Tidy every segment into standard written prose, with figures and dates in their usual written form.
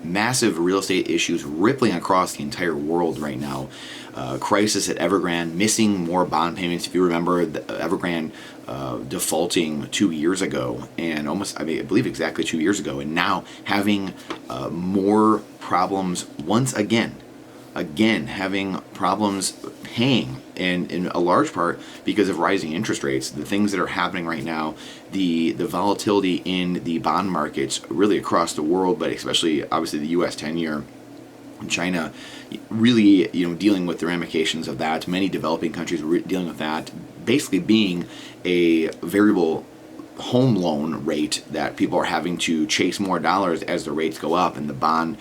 massive real estate issues rippling across the entire world right now. Crisis at Evergrande, missing more bond payments. If you remember, Evergrande defaulting 2 years ago, and I believe exactly 2 years ago, and now having more problems once again having problems paying, and in a large part because of rising interest rates. The things that are happening right now, the volatility in the bond markets really across the world, but especially obviously the US 10-year, China really dealing with the ramifications of that. Many developing countries dealing with that, basically being a variable home loan rate that people are having to chase more dollars as the rates go up and the bond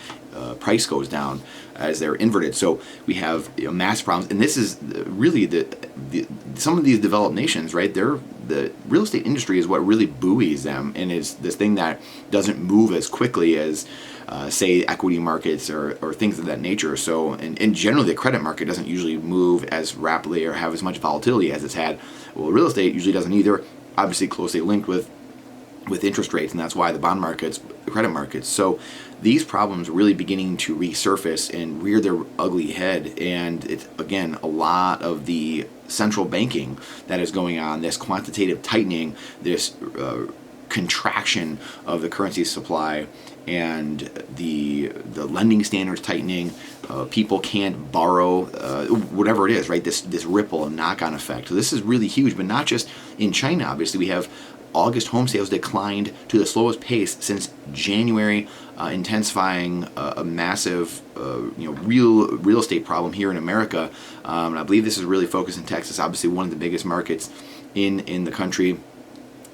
price goes down as they're inverted. So we have mass problems, and this is really some of these developed nations, right? The real estate industry is what really buoys them, and is this thing that doesn't move as quickly as say equity markets or things of that nature. So, and generally the credit market doesn't usually move as rapidly or have as much volatility as it's had. Well, real estate usually doesn't either. Obviously closely linked with interest rates, and that's why the bond markets, the credit markets. So these problems are really beginning to resurface and rear their ugly head, and it's again a lot of the central banking that is going on, this quantitative tightening, this contraction of the currency supply, and the lending standards tightening. People can't borrow, whatever it is, right? This ripple and knock-on effect. So this is really huge, but not just in China. Obviously, we have August home sales declined to the slowest pace since January, intensifying a massive, real estate problem here in America. And I believe this is really focused in Texas, obviously one of the biggest markets in the country.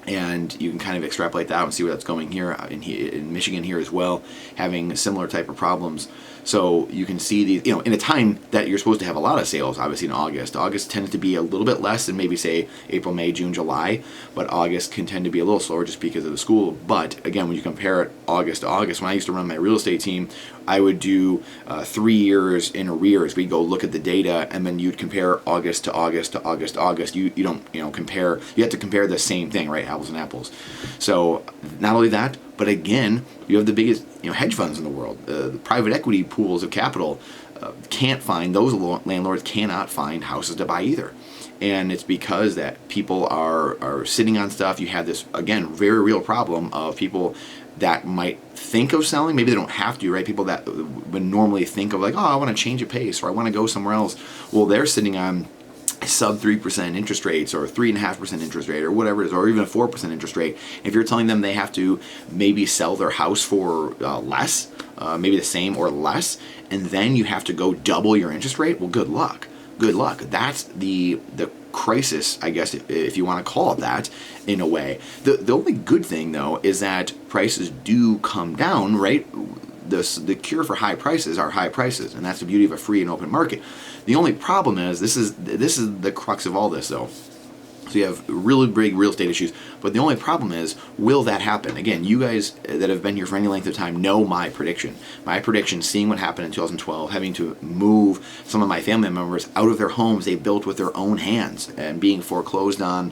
And you can kind of extrapolate that out and see where that's going here in Michigan here as well, having similar type of problems. So you can see these, in a time that you're supposed to have a lot of sales, obviously in August. August tends to be a little bit less than maybe say April, May, June, July, but August can tend to be a little slower just because of the school. But again, when you compare it August to August, when I used to run my real estate team, I would do 3 years in arrears. We'd go look at the data, and then you'd compare August to August to August to August. You don't compare. You have to compare the same thing, right? Apples and apples. So not only that, but again, you have the biggest hedge funds in the world. The private equity pools of capital can't find, those landlords cannot find houses to buy either. And it's because that people are sitting on stuff. You have this, again, very real problem of people that might think of selling. Maybe they don't have to, right? People that would normally think of like, oh, I want to change a pace, or I want to go somewhere else. Well, they're sitting on sub 3% interest rates, or 3.5% interest rate, or whatever it is, or even a 4% interest rate. If you're telling them they have to maybe sell their house for less, maybe the same or less, and then you have to go double your interest rate, well, good luck. Good luck. That's the crisis, I guess, if you want to call it that, in a way. The only good thing, though, is that prices do come down, right? The cure for high prices are high prices, and that's the beauty of a free and open market. The only problem is, this is the crux of all this, though. So you have really big real estate issues, but the only problem is, will that happen? Again, you guys that have been here for any length of time know my prediction. My prediction, seeing what happened in 2012, having to move some of my family members out of their homes they built with their own hands and being foreclosed on.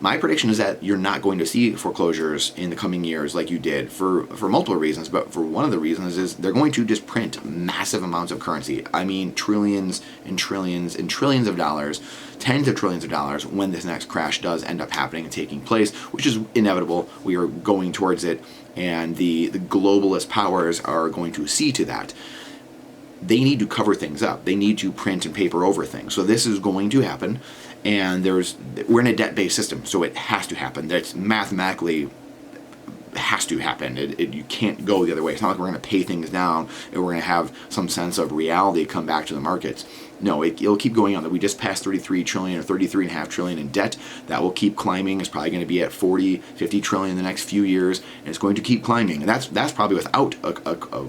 My prediction is that you're not going to see foreclosures in the coming years like you did for multiple reasons, but for one of the reasons is they're going to just print massive amounts of currency. I mean, trillions and trillions and trillions of dollars, tens of trillions of dollars, when this next crash does end up happening and taking place, which is inevitable. We are going towards it, and the globalist powers are going to see to that. They need to cover things up. They need to print and paper over things. So this is going to happen. And we're in a debt-based system, so it has to happen. That's mathematically has to happen. You can't go the other way. It's not like we're going to pay things down and we're going to have some sense of reality come back to the markets. No, it'll keep going on. We just passed 33 trillion or 33.5 trillion in debt. That will keep climbing. It's probably going to be at 40, 50 trillion in the next few years, and it's going to keep climbing. And that's probably without a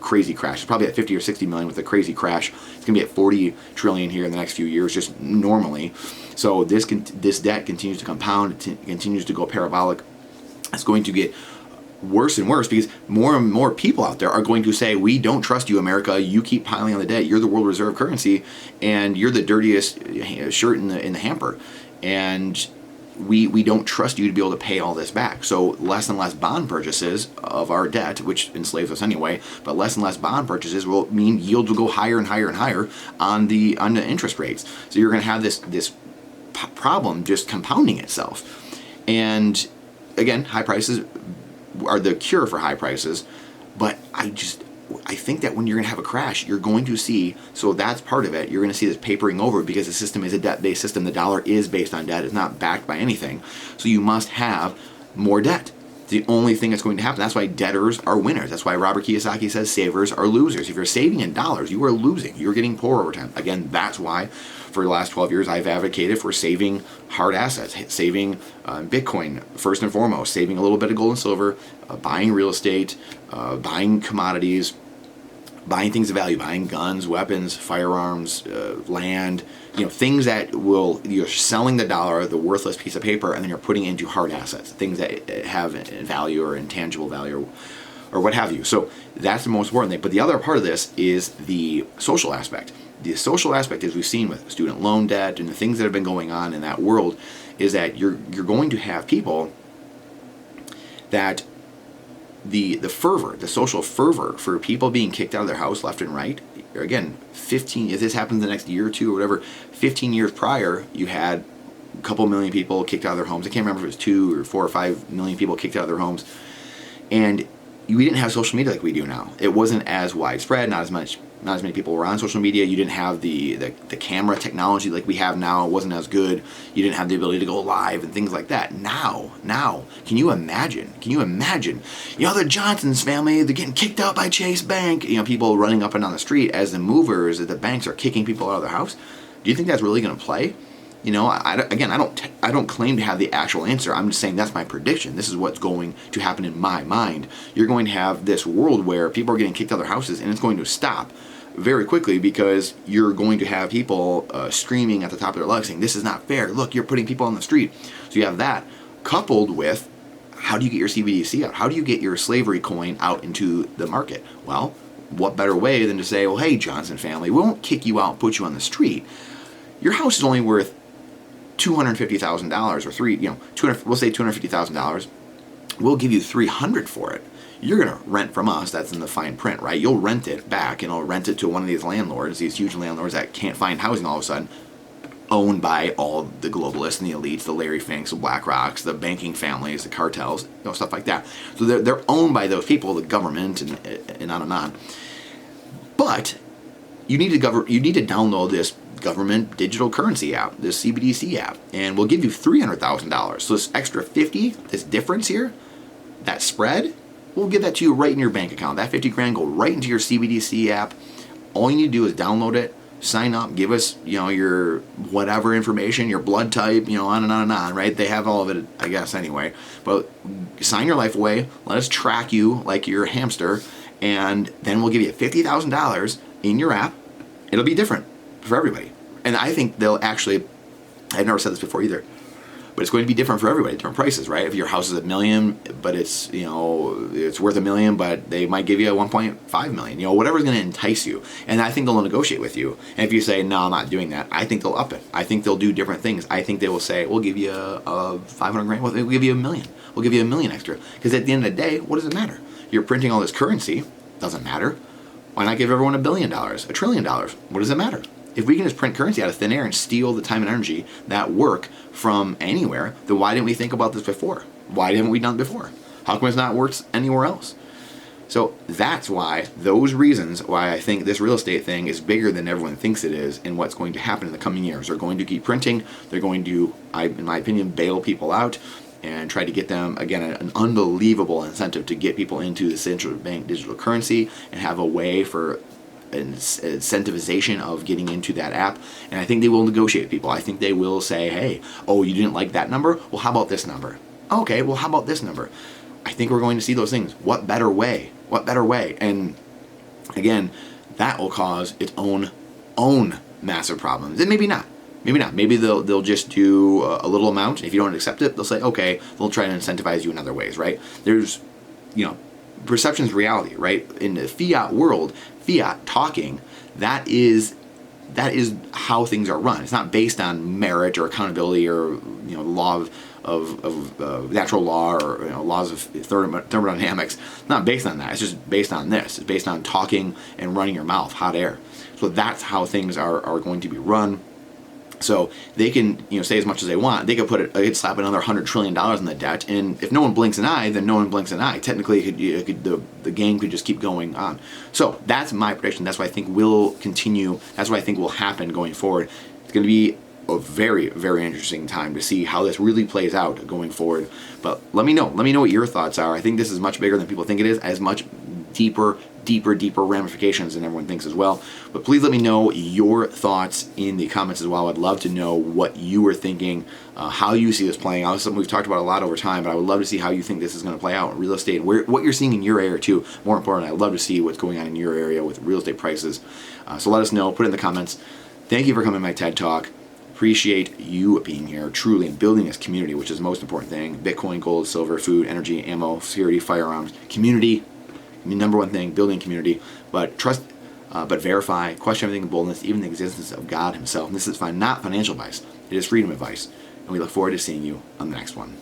crazy crash. It's probably at 50 or 60 million with a crazy crash. It's going to be at 40 trillion here in the next few years, just normally. So this debt continues to compound, continues to go parabolic. It's going to get worse and worse because more and more people out there are going to say, we don't trust you, America. You keep piling on the debt. You're the world reserve currency, and you're the dirtiest shirt in the hamper. And we don't trust you to be able to pay all this back. So less and less bond purchases of our debt, which enslaves us anyway, but less and less bond purchases will mean yields will go higher and higher and higher on the interest rates. So you're going to have this problem just compounding itself. And again, high prices are the cure for high prices, but I think that when you're going to have a crash, you're going to see, so that's part of it, you're going to see this papering over because the system is a debt-based system. The dollar is based on debt. It's not backed by anything. So you must have more debt. The only thing that's going to happen. That's why debtors are winners. That's why Robert Kiyosaki says savers are losers. If you're saving in dollars, you are losing. You're getting poorer over time. Again, that's why for the last 12 years I've advocated for saving hard assets, saving Bitcoin first and foremost, saving a little bit of gold and silver, buying real estate, buying commodities, buying things of value, buying guns, weapons, firearms, land, things that you're selling the dollar, the worthless piece of paper, and then you're putting it into hard assets, things that have value or intangible value or what have you. So that's the most important thing. But the other part of this is the social aspect. The social aspect, as we've seen with student loan debt and the things that have been going on in that world, is that you're going to have people that the fervor, the social fervor for people being kicked out of their house left and right. Again, if this happens the next year or two or whatever, 15 years prior, you had a couple million people kicked out of their homes. I can't remember if it was 2 or 4 or 5 million people kicked out of their homes. And we didn't have social media like we do now. It wasn't as widespread, not as many people were on social media. You didn't have the camera technology like we have now. It wasn't as good. You didn't have the ability to go live and things like that. Now, can you imagine? The Johnson's family, they're getting kicked out by Chase Bank. People running up and down the street as the movers at the banks are kicking people out of their house. Do you think that's really going to play? I don't claim to have the actual answer. I'm just saying that's my prediction. This is what's going to happen in my mind. You're going to have this world where people are getting kicked out of their houses, and it's going to stop very quickly because you're going to have people screaming at the top of their lungs saying, this is not fair. Look, you're putting people on the street. So you have that coupled with, how do you get your CBDC out? How do you get your slavery coin out into the market? Well, what better way than to say, well, hey, Johnson family, we won't kick you out and put you on the street. Your house is only worth $250,000 or we'll say $250,000. We'll give you $300 for it. You're going to rent from us. That's in the fine print, right? You'll rent it back, and you'll rent it to one of these landlords, these huge landlords that can't find housing all of a sudden, owned by all the globalists and the elites, the Larry Finks, the BlackRocks, the banking families, the cartels, stuff like that. So they're owned by those people, the government, and on and on. But you need to download this government digital currency app, this CBDC app, and we'll give you $300,000. So this extra 50, this difference here, that spread, we'll give that to you right in your bank account. That 50 grand go right into your CBDC app. All you need to do is download it, sign up, give us, your whatever information, your blood type, on and on and on, right? They have all of it, I guess, anyway. But sign your life away, let us track you like you're a hamster, and then we'll give you $50,000 in your app. It'll be different for everybody. And I think they'll actually, I've never said this before either, but it's going to be different for everybody, different prices, right? If your house is $1 million, but it's, it's worth $1 million, but they might give you a 1.5 million, whatever's going to entice you. And I think they'll negotiate with you. And if you say, no, I'm not doing that, I think they'll up it. I think they'll do different things. I think they will say, we'll give you a 500 grand, we'll give you $1 million. We'll give you $1 million extra. Because at the end of the day, what does it matter? You're printing all this currency, doesn't matter. Why not give everyone $1 billion, $1 trillion? What does it matter? If we can just print currency out of thin air and steal the time and energy that work from anywhere, then why didn't we think about this before? Why haven't we done it before? How come it's not worked anywhere else? So that's why, those reasons why I think this real estate thing is bigger than everyone thinks it is, and what's going to happen in the coming years. They're going to keep printing. They're going to, in my opinion, bail people out and try to get them, again, an unbelievable incentive to get people into the central bank digital currency and have a way for incentivization of getting into that app. And I think they will negotiate with people. I think they will say, hey, oh, you didn't like that number? Well, how about this number? Okay, well, how about this number? I think we're going to see those things. What better way? What better way? And again, that will cause its own massive problems. And maybe not. Maybe not. Maybe they'll just do a little amount. If you don't accept it, they'll say, okay, they'll try to incentivize you in other ways, right? There's, perception's reality, right? In the fiat world, fiat talking, that is that is how things are run. It's not based on merit or accountability or law of natural law or laws of thermodynamics. It's not based on that. It's just based on this. It's based on talking and running your mouth, hot air. So that's how things are going to be run. So they can, say as much as they want. They could slap another $100 trillion in the debt, and if no one blinks an eye, then no one blinks an eye. Technically, the game could just keep going on. So that's my prediction. That's what I think will continue. That's what I think will happen going forward. It's going to be a very, very interesting time to see how this really plays out going forward. But let me know. Let me know what your thoughts are. I think this is much bigger than people think it is, as much deeper ramifications than everyone thinks as well. But please let me know your thoughts in the comments as well. I'd love to know what you were thinking, how you see this playing out. It's something we've talked about a lot over time, but I would love to see how you think this is going to play out in real estate, what you're seeing in your area too. More importantly, I'd love to see what's going on in your area with real estate prices. So let us know, put it in the comments. Thank you for coming to my TED Talk. Appreciate you being here, truly, and building this community, which is the most important thing. Bitcoin, gold, silver, food, energy, ammo, security, firearms, community. The number one thing, building community, but trust, but verify, question everything in boldness, even the existence of God himself. And this is not financial advice. It is freedom advice. And we look forward to seeing you on the next one.